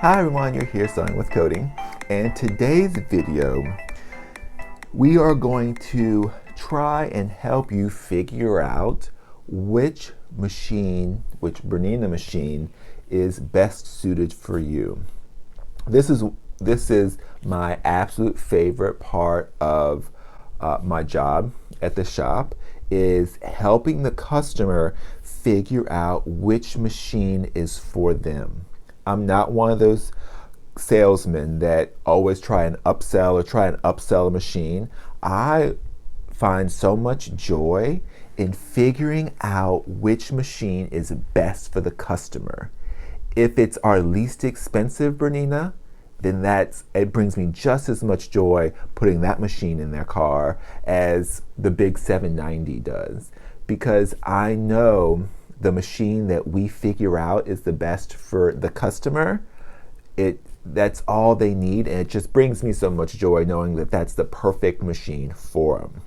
Hi everyone, you're here starting with coding, and today's video we are going to try and help you figure out which Bernina machine is best suited for you. This is my absolute favorite part of my job at the shop, is helping the customer figure out which machine is for them. I'm not one of those salesmen that always try and upsell a machine. I find so much joy in figuring out which machine is best for the customer. If it's our least expensive Bernina, then it brings me just as much joy putting that machine in their car as the big 790 does, because I know the machine that we figure out is the best for the customer. That's all they need, and it just brings me so much joy knowing that that's the perfect machine for them.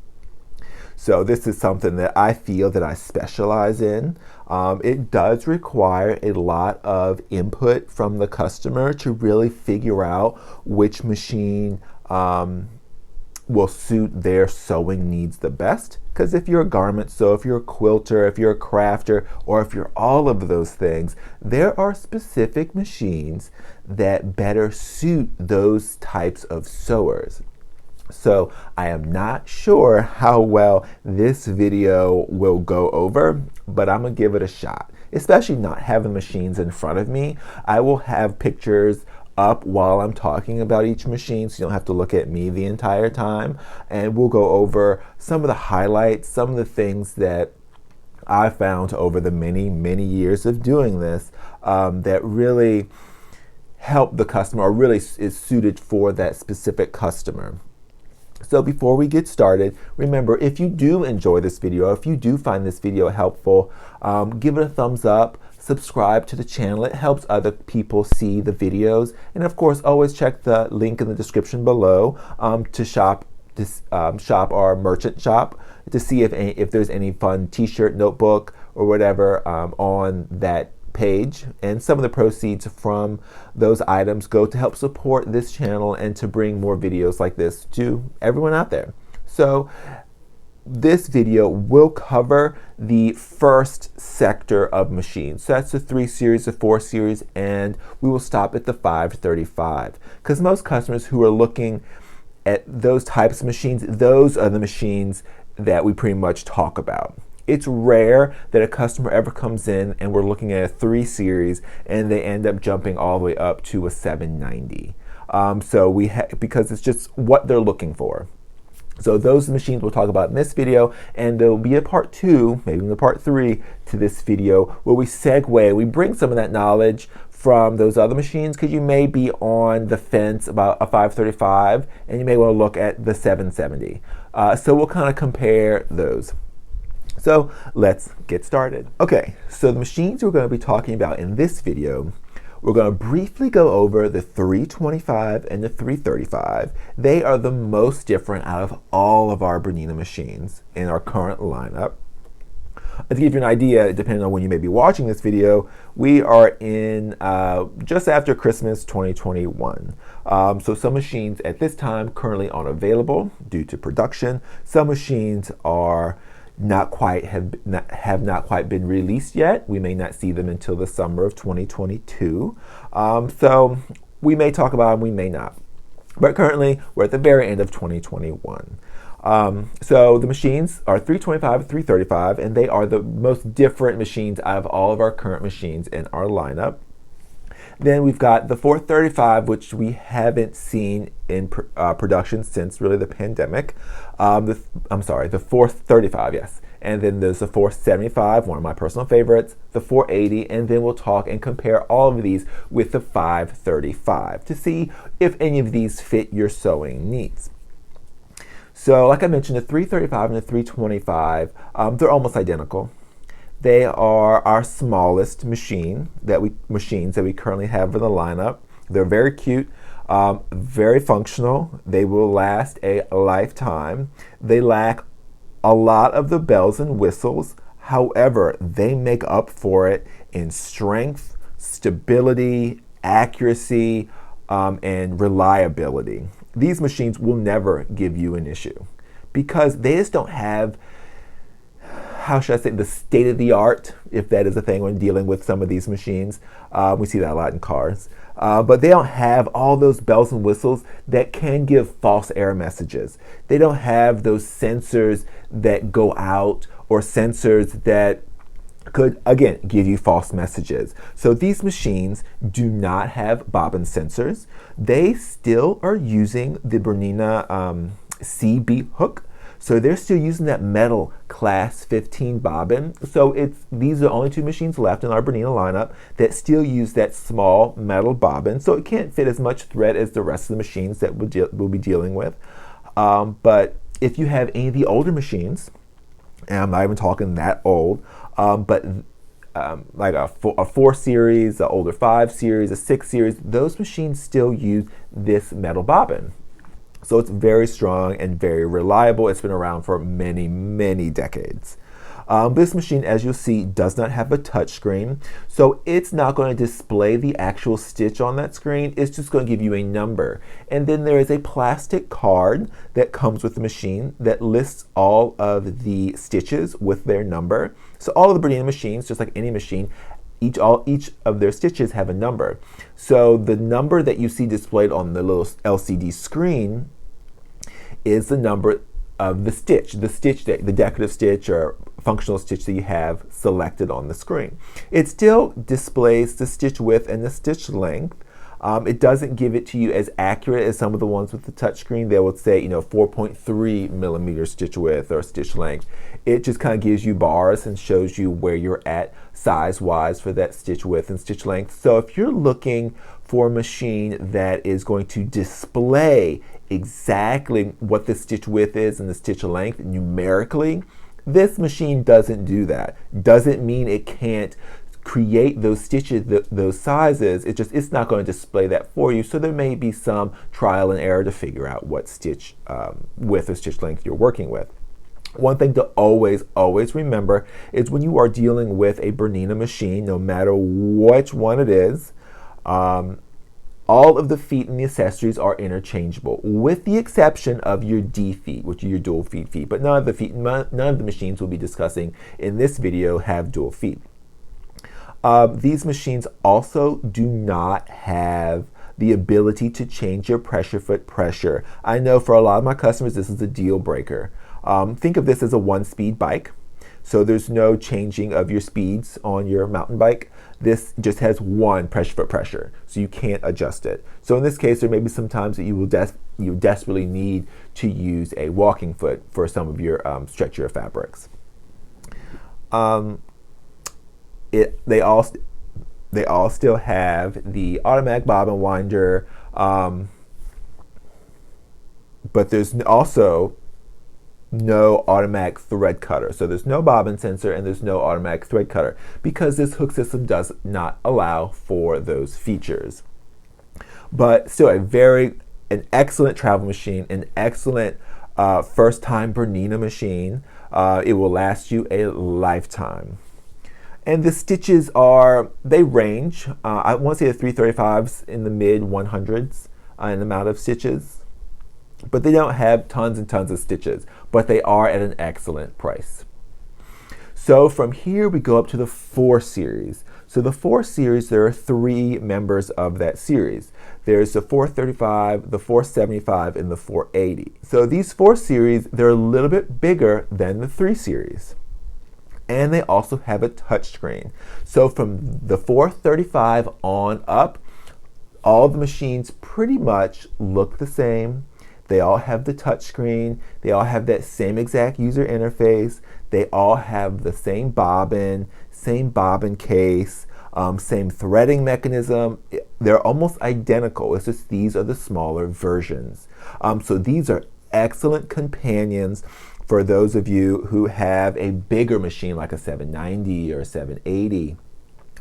So this is something that I feel that I specialize in. It does require a lot of input from the customer to really figure out which machine will suit their sewing needs the best. Because if you're a garment sewer, if you're a quilter, if you're a crafter, or if you're all of those things, there are specific machines that better suit those types of sewers. So I am not sure how well this video will go over, but I'm gonna give it a shot. Especially not having machines in front of me. I will have pictures up while I'm talking about each machine, so you don't have to look at me the entire time, and we'll go over some of the highlights, some of the things that I found over the many years of doing this that really help the customer, or really is suited for that specific customer. So before we get started, remember, if you do enjoy this video, if you do find this video helpful, give it a thumbs up, subscribe to the channel. It helps other people see the videos. And of course, always check the link in the description below to shop our merchant shop to see if there's any fun t-shirt, notebook, or whatever on that page. And some of the proceeds from those items go to help support this channel and to bring more videos like this to everyone out there. So this video will cover the first sector of machines. So that's the 3 series, the 4 series, and we will stop at the 535. Because most customers who are looking at those types of machines, those are the machines that we pretty much talk about. It's rare that a customer ever comes in and we're looking at a 3 series and they end up jumping all the way up to a 790. Because it's just what they're looking for. So those machines we'll talk about in this video, and there will be a part 2, maybe even a part 3 to this video, where we bring some of that knowledge from those other machines, because you may be on the fence about a 535 and you may want to look at the 770. So we'll kind of compare those. So let's get started. Okay, so the machines we're going to be talking about in this video, we're going to briefly go over the 325 and the 335. They are the most different out of all of our Bernina machines in our current lineup. To give you an idea, depending on when you may be watching this video, we are in just after Christmas 2021. So some machines at this time currently aren't available due to production. Some machines are have not quite been released yet. We may not see them until the summer of 2022. So we may talk about them, we may not. But currently, we're at the very end of 2021. So the machines are 325 and 335, and they are the most different machines out of all of our current machines in our lineup. Then we've got the 435, which we haven't seen in production since really the pandemic. The 435, yes. And then there's the 475, one of my personal favorites, the 480, and then we'll talk and compare all of these with the 535 to see if any of these fit your sewing needs. So like I mentioned, the 335 and the 325, they're almost identical. They are our smallest machines that we currently have in the lineup. They're very cute, very functional. They will last a lifetime. They lack a lot of the bells and whistles. However, they make up for it in strength, stability, accuracy and reliability. These machines will never give you an issue because they just don't have, how should I say, the state of the art, if that is a thing when dealing with some of these machines. We see that a lot in cars. But they don't have all those bells and whistles that can give false error messages. They don't have those sensors that go out or sensors that could, again, give you false messages. So these machines do not have bobbin sensors. They still are using the Bernina CB hook. So they're still using that metal class 15 bobbin. So these are the only two machines left in our Bernina lineup that still use that small metal bobbin. So it can't fit as much thread as the rest of the machines that we'll be dealing with. But if you have any of the older machines, and I'm not even talking that old, but like a 4 series, an older 5 series, a 6 series, those machines still use this metal bobbin. So it's very strong and very reliable. It's been around for many, many decades. This machine, as you'll see, does not have a touch screen. So it's not going to display the actual stitch on that screen. It's just going to give you a number. And then there is a plastic card that comes with the machine that lists all of the stitches with their number. So all of the Bernina machines, just like any machine, each of their stitches have a number. So the number that you see displayed on the little LCD screen is the number of the stitch, the decorative stitch or functional stitch that you have selected on the screen. It still displays the stitch width and the stitch length. It doesn't give it to you as accurate as some of the ones with the touchscreen. They would say, 4.3 millimeter stitch width or stitch length. It just kind of gives you bars and shows you where you're at size-wise for that stitch width and stitch length. So if you're looking for a machine that is going to display exactly what the stitch width is and the stitch length numerically, this machine doesn't do that. Doesn't mean it can't create those stitches, those sizes. It's not going to display that for you. So there may be some trial and error to figure out what stitch width or stitch length you're working with. One thing to always remember is when you are dealing with a Bernina machine, no matter which one it is, all of the feet and the accessories are interchangeable, with the exception of your D feet, which are your dual feet. But none of the machines we'll be discussing in this video have dual feet. These machines also do not have the ability to change your pressure foot pressure. I know for a lot of my customers this is a deal breaker. Think of this as a one-speed bike. So there's no changing of your speeds on your mountain bike. This just has one pressure foot pressure, so you can't adjust it. So in this case, there may be some times that you desperately need to use a walking foot for some of your stretchier fabrics. They all still have the automatic bobbin winder, but there's also no automatic thread cutter. So there's no bobbin sensor and there's no automatic thread cutter because this hook system does not allow for those features. But still an excellent travel machine, an excellent first time Bernina machine. It will last you a lifetime. And the stitches they range. I want to say the 335s in the mid 100s in the amount of stitches. But they don't have tons and tons of stitches, but they are at an excellent price. So from here we go up to the 4 series. So the 4 series, there are 3 members of that series. There's the 435, the 475, and the 480. So these 4 series, they're a little bit bigger than the 3 series. And they also have a touchscreen. So from the 435 on up, all the machines pretty much look the same. They all have the touchscreen. They all have that same exact user interface. They all have the same bobbin case, same threading mechanism. They're almost identical. It's just these are the smaller versions. So these are excellent companions for those of you who have a bigger machine like a 790 or a 780.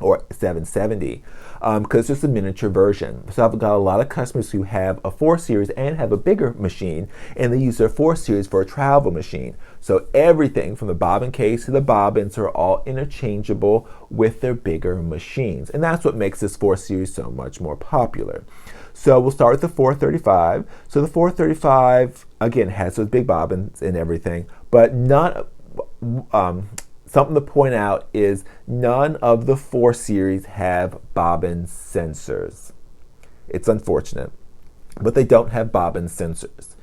or 770, because it's just a miniature version. So I've got a lot of customers who have a 4 Series and have a bigger machine, and they use their 4 Series for a travel machine. So everything from the bobbin case to the bobbins are all interchangeable with their bigger machines. And that's what makes this 4 Series so much more popular. So we'll start with the 435. So the 435, again, has those big bobbins and everything, but something to point out is none of the 4 Series have bobbin sensors. It's unfortunate, but they don't have bobbin sensors.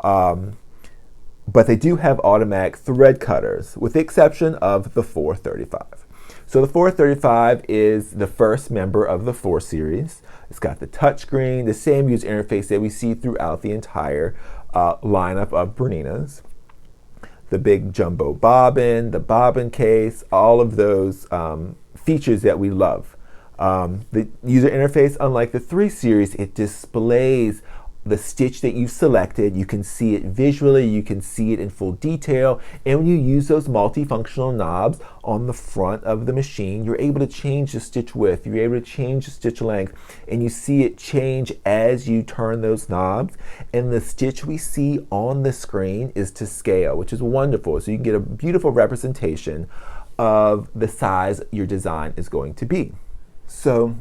But they do have automatic thread cutters, with the exception of the 435. So the 435 is the first member of the 4 Series. It's got the touchscreen, the same user interface that we see throughout the entire lineup of Berninas. The big jumbo bobbin, the bobbin case, all of those features that we love. The user interface, unlike the 3 Series, it displays the stitch that you've selected. You can see it visually, you can see it in full detail, and when you use those multifunctional knobs on the front of the machine, you're able to change the stitch width, you're able to change the stitch length, and you see it change as you turn those knobs, and the stitch we see on the screen is to scale, which is wonderful. So you can get a beautiful representation of the size your design is going to be. So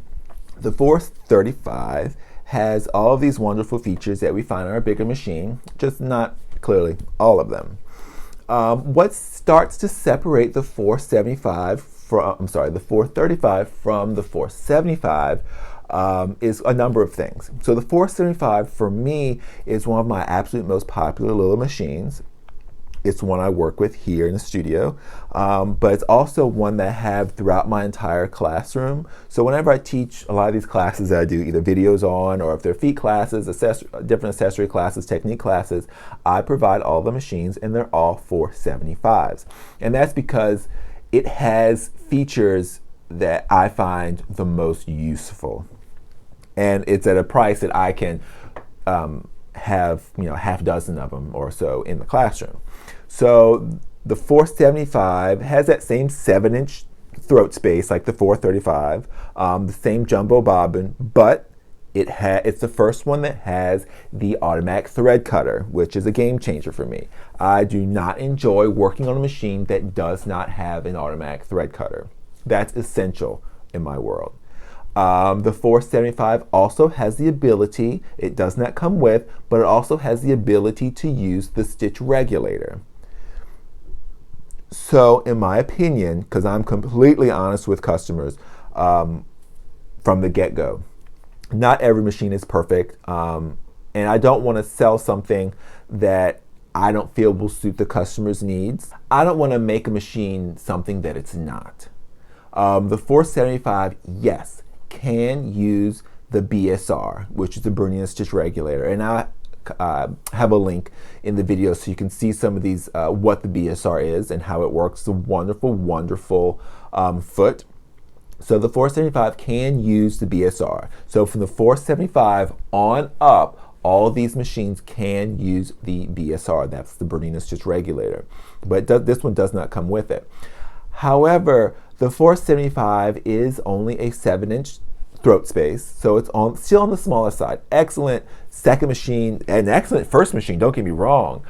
the 435 has all of these wonderful features that we find on our bigger machine, just not clearly all of them. What starts to separate the 435 from, the 435 from the 475 is a number of things. So the 475 for me is one of my absolute most popular little machines. It's one I work with here in the studio, but it's also one that I have throughout my entire classroom. So whenever I teach a lot of these classes that I do either videos on, or if they're feet classes, different accessory classes, technique classes, I provide all the machines, and they're all 475s. And that's because it has features that I find the most useful. And it's at a price that I can have half dozen of them or so in the classroom. So the 475 has that same 7-inch throat space like the 435, the same jumbo bobbin, but it's the first one that has the automatic thread cutter, which is a game changer for me. I do not enjoy working on a machine that does not have an automatic thread cutter. That's essential in my world. The 475 also has the ability, it does not come with, but it also has the ability to use the stitch regulator. So in my opinion, because I'm completely honest with customers from the get-go, not every machine is perfect, and I don't want to sell something that I don't feel will suit the customer's needs. I don't want to make a machine something that it's not. The 475, yes, can use the BSR, which is the Bernina stitch regulator, and I have a link in the video so you can see some of these, what the BSR is and how it works. It's a wonderful, wonderful foot. So the 475 can use the BSR. So from the 475 on up, all these machines can use the BSR. That's the Bernina stitch regulator. But this one does not come with it. However, the 475 is only a 7-inch throat space, so it's still on the smaller side. Excellent second machine, an excellent first machine, don't get me wrong,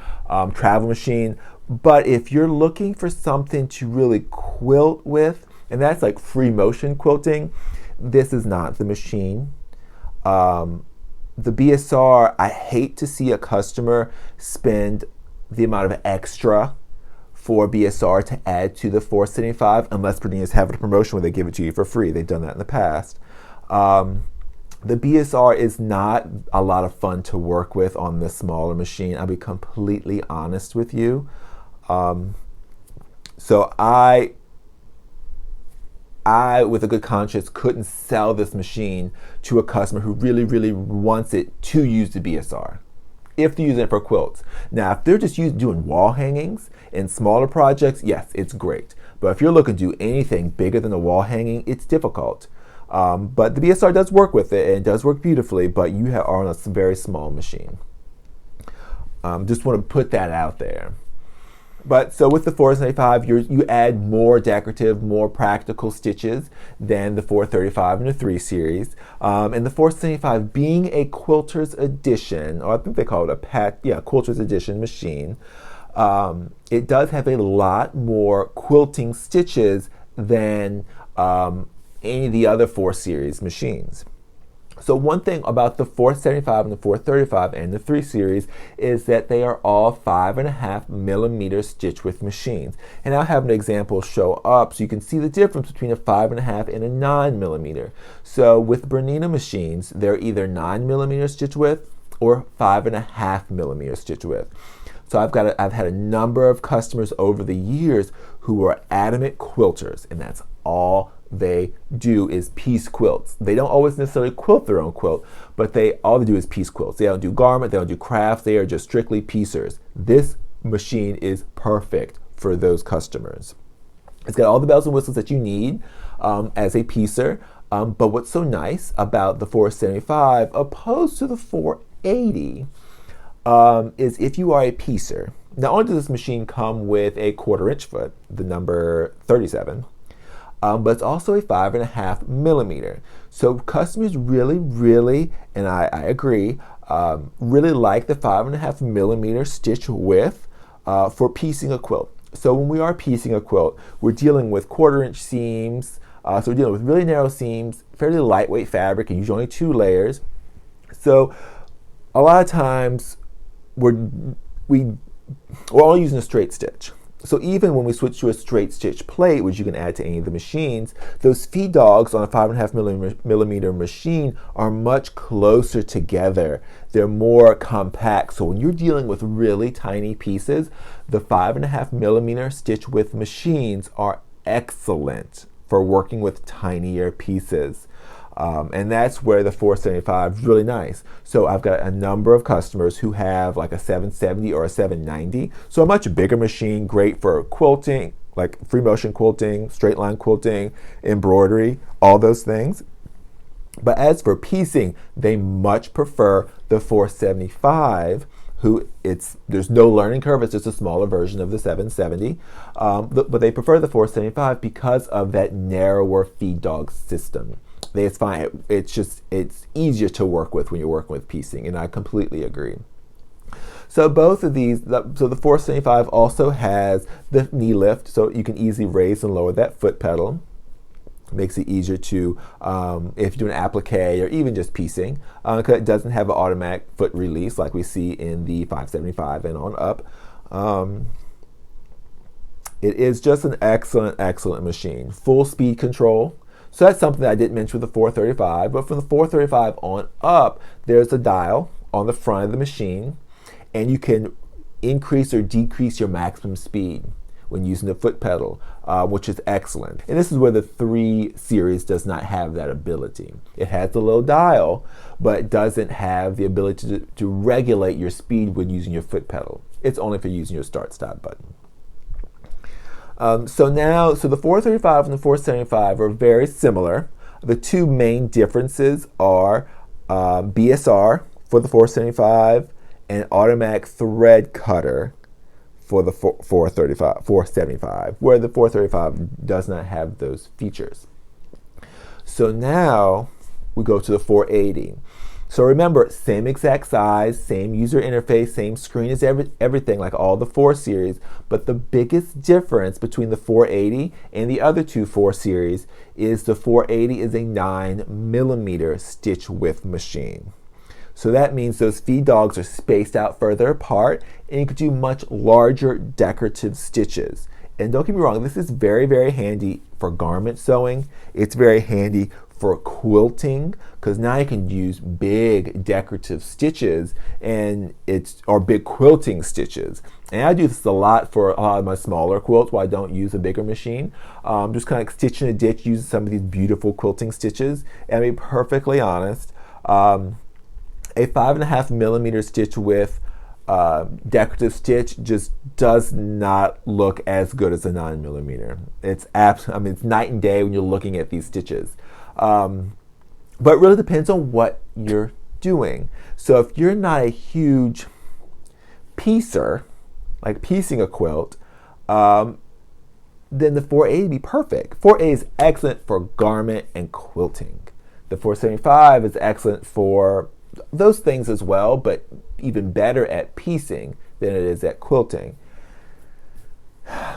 travel machine. But if you're looking for something to really quilt with, and that's like free motion quilting, this is not the machine. The BSR, I hate to see a customer spend the amount of extra for BSR to add to the 475, unless Bernina's having a promotion where they give it to you for free. They've done that in the past. The BSR is not a lot of fun to work with on this smaller machine. I'll be completely honest with you. So I, with a good conscience, couldn't sell this machine to a customer who really, really wants it to use the BSR, if they're using it for quilts. Now, if they're just doing wall hangings and smaller projects, yes, it's great. But if you're looking to do anything bigger than a wall hanging, it's difficult. But the BSR does work with it, and it does work beautifully, but you are on a very small machine. Just want to put that out there. But so with the 475, you add more decorative, more practical stitches than the 435 and the 3 series. And the 475 being a quilter's edition, or I think they call it a quilter's edition machine, it does have a lot more quilting stitches than any of the other 4 series machines. So one thing about the 475 and the 435 and the 3 series is that they are all 5.5 millimeter stitch width machines. And I'll have an example show up so you can see the difference between a 5.5 and a 9 millimeter. So with Bernina machines, they're either 9 millimeter stitch width or 5.5 millimeter stitch width. So I've had a number of customers over the years who are adamant quilters, and that's all they do is piece quilts. They don't always necessarily quilt their own quilt, but all they do is piece quilts. They don't do garment, they don't do crafts, they are just strictly piecers. This machine is perfect for those customers. It's got all the bells and whistles that you need as a piecer, but what's so nice about the 475 opposed to the 480 is if you are a piecer. Not only does this machine come with a 1/4 inch foot, the number 37, but it's also a 5.5 millimeter. So customers really, and I agree, really like the 5.5 millimeter stitch width for piecing a quilt. So when we are piecing a quilt, we're dealing with 1/4 inch seams, so we're dealing with really narrow seams, fairly lightweight fabric, and usually only 2 layers. So a lot of times we're all using a straight stitch. So even when we switch to a straight stitch plate, which you can add to any of the machines, those feed dogs on a 5.5 millimeter machine are much closer together. They're more compact. So when you're dealing with really tiny pieces, the 5.5 millimeter stitch width machines are excellent for working with tinier pieces. And that's where the 475 is really nice. So I've got a number of customers who have like a 770 or a 790. So a much bigger machine, great for quilting, like free motion quilting, straight line quilting, embroidery, all those things. But as for piecing, they much prefer the 475, there's no learning curve, it's just a smaller version of the 770. But they prefer the 475 because of that narrower feed dog system. It's fine. It's easier to work with when you're working with piecing, and I completely agree. So both of these, so the 475 also has the knee lift, so you can easily raise and lower that foot pedal. Makes it easier to, if you're doing applique or even just piecing, because it doesn't have an automatic foot release like we see in the 575 and on up. It is just an excellent machine. Full speed control. So that's something that I didn't mention with the 435, but from the 435 on up, there's a dial on the front of the machine, and you can increase or decrease your maximum speed when using the foot pedal, which is excellent. And this is where the 3 series does not have that ability. It has the little dial, but it doesn't have the ability to regulate your speed when using your foot pedal. It's only for using your start-stop button. So the 435 and the 475 are very similar. The 2 main differences are BSR for the 475 and automatic thread cutter for the 475, where the 435 does not have those features. So now we go to the 480. So remember, same exact size, same user interface, same screen as everything, like all the 4 series, but the biggest difference between the 480 and the other 2 4 series is the 480 is a 9 millimeter stitch width machine. So that means those feed dogs are spaced out further apart, and you could do much larger decorative stitches. And don't get me wrong, this is very handy for garment sewing. It's very handy for quilting, because now you can use big decorative stitches or big quilting stitches. And I do this a lot for a lot of my smaller quilts where I don't use a bigger machine. Just kind of stitch in a ditch using some of these beautiful quilting stitches. And to be perfectly honest, a 5.5 millimeter stitch width decorative stitch just does not look as good as a 9 millimeter. It's night and day when you're looking at these stitches. But it really depends on what you're doing. So if you're not a huge piecer, like piecing a quilt, then the 480 be perfect. 480 is excellent for garment and quilting. The 475 is excellent for those things as well, but even better at piecing than it is at quilting.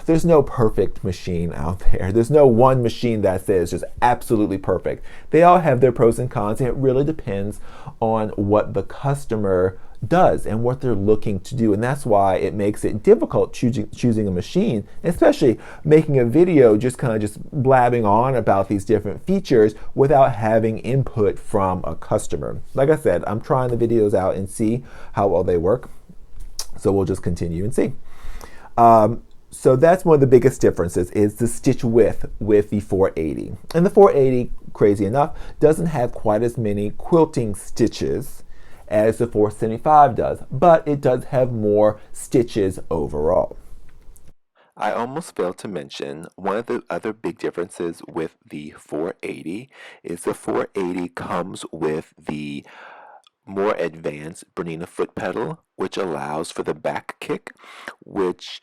There's no perfect machine out there. There's no one machine that says just absolutely perfect. They all have their pros and cons, and it really depends on what the customer does and what they're looking to do. And that's why it makes it difficult choosing a machine, especially making a video just blabbing on about these different features without having input from a customer. Like I said, I'm trying the videos out and see how well they work. So we'll just continue and see. So that's one of the biggest differences is the stitch width with the 480. And the 480, crazy enough, doesn't have quite as many quilting stitches as the 475 does, but it does have more stitches overall. I almost failed to mention one of the other big differences with the 480 is the 480 comes with the more advanced Bernina foot pedal, which allows for the back kick, which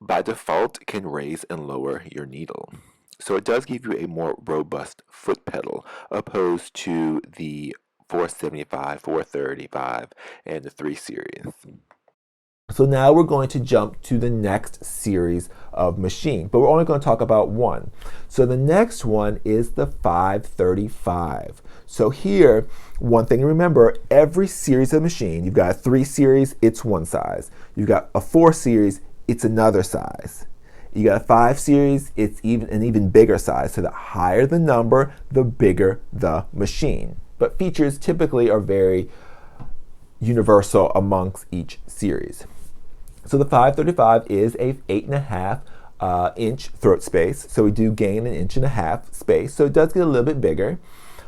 by default can raise and lower your needle. So it does give you a more robust foot pedal opposed to the 475, 435, and the 3 series. So now we're going to jump to the next series of machine, but we're only going to talk about one. So the next one is the 535. So here, one thing to remember, every series of machine, you've got a 3 series, it's one size. You've got a 4 series, it's another size. You got a 5 series, it's an even bigger size. So the higher the number, the bigger the machine. But features typically are very universal amongst each series. So the 535 is a 8.5 inch throat space. So we do gain an 1.5 inch space. So it does get a little bit bigger.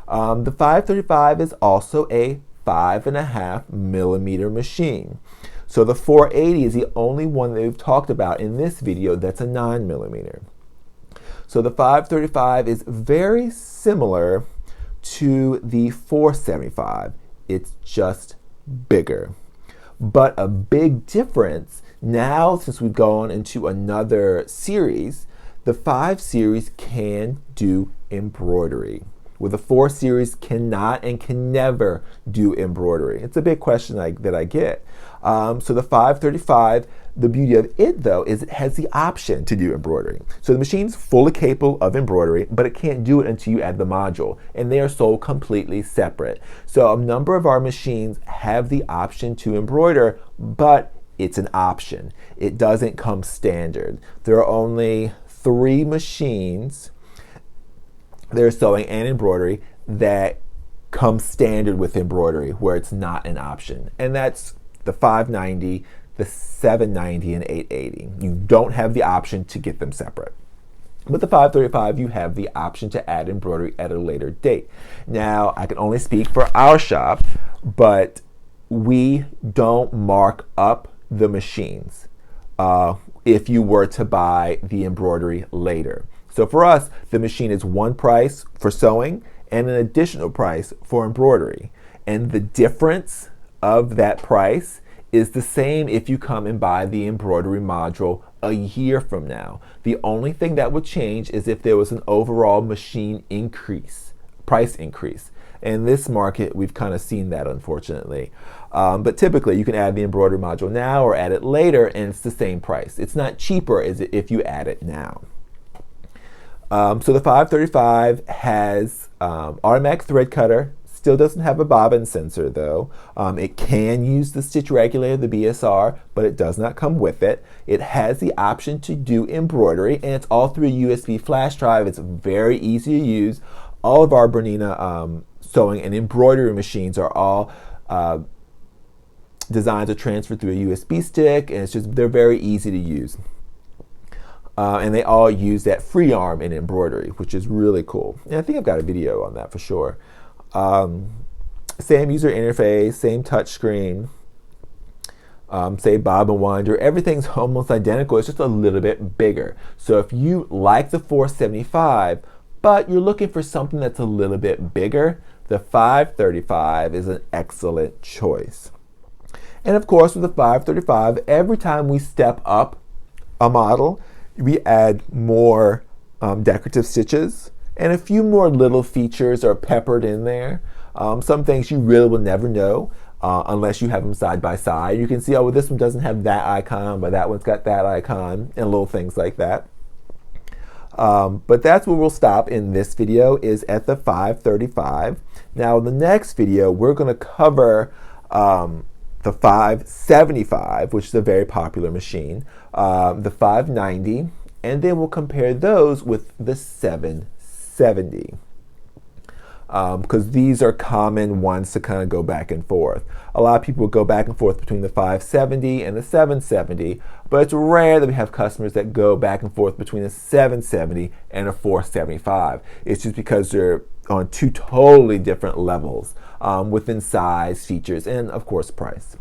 The 535 is also a 5.5 millimeter machine. So the 480 is the only one that we've talked about in this video that's a 9 millimeter. So the 535 is very similar to the 475. It's just bigger. But a big difference now, since we've gone into another series, the 5 series can do embroidery, where the 4 series cannot and can never do embroidery. It's a big question that I get. So the 535, the beauty of it though is it has the option to do embroidery. So the machine's fully capable of embroidery, but it can't do it until you add the module, and they are sold completely separate. So a number of our machines have the option to embroider, but it's an option. It doesn't come standard. There are only 3 machines that are sewing and embroidery that come standard with embroidery, where it's not an option. And that's the 590, the 790, and 880. You don't have the option to get them separate. With the 535, you have the option to add embroidery at a later date. Now, I can only speak for our shop, but we don't mark up the machines if you were to buy the embroidery later. So for us, the machine is one price for sewing and an additional price for embroidery. And the difference of that price is the same if you come and buy the embroidery module a year from now. The only thing that would change is if there was an overall machine increase, price increase. In this market, we've kind of seen that, unfortunately. But typically, you can add the embroidery module now or add it later, and it's the same price. It's not cheaper as if you add it now. So the 535 has automatic thread cutter. Still doesn't have a bobbin sensor though. It can use the stitch regulator, the BSR, but it does not come with it. It has the option to do embroidery, and it's all through a USB flash drive. It's very easy to use. All of our Bernina sewing and embroidery machines are all designed to transfer through a USB stick, and they're very easy to use. And they all use that free arm in embroidery, which is really cool. And I think I've got a video on that for sure. Same user interface, same touch screen, same bobbin winder. Everything's almost identical. It's just a little bit bigger. So if you like the 475, but you're looking for something that's a little bit bigger, the 535 is an excellent choice. And of course, with the 535, every time we step up a model, we add more decorative stitches, and a few more little features are peppered in there. Some things you really will never know unless you have them side by side. You can see, oh, well, this one doesn't have that icon, but that one's got that icon, and little things like that. But that's where we'll stop in this video, is at the 535. Now in the next video, we're going to cover the 575, which is a very popular machine, the 590, and then we'll compare those with the 770. Because these are common ones to kind of go back and forth. A lot of people go back and forth between the 570 and the 770, but it's rare that we have customers that go back and forth between a 770 and a 475. It's just because they're on two totally different levels within size, features, and of course price.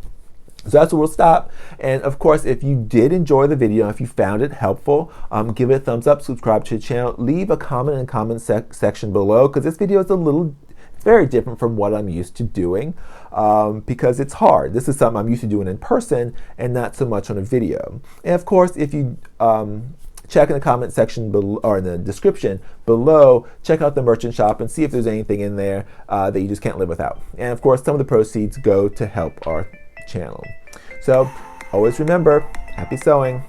So that's where we'll stop. And of course, if you did enjoy the video, if you found it helpful, give it a thumbs up, subscribe to the channel, leave a comment in the comment section below, because this video is very different from what I'm used to doing, because it's hard. This is something I'm used to doing in person and not so much on a video. And of course, if you check in the comment section below, or in the description below, check out the merchant shop and see if there's anything in there that you just can't live without. And of course, some of the proceeds go to help our channel. So always remember, happy sewing.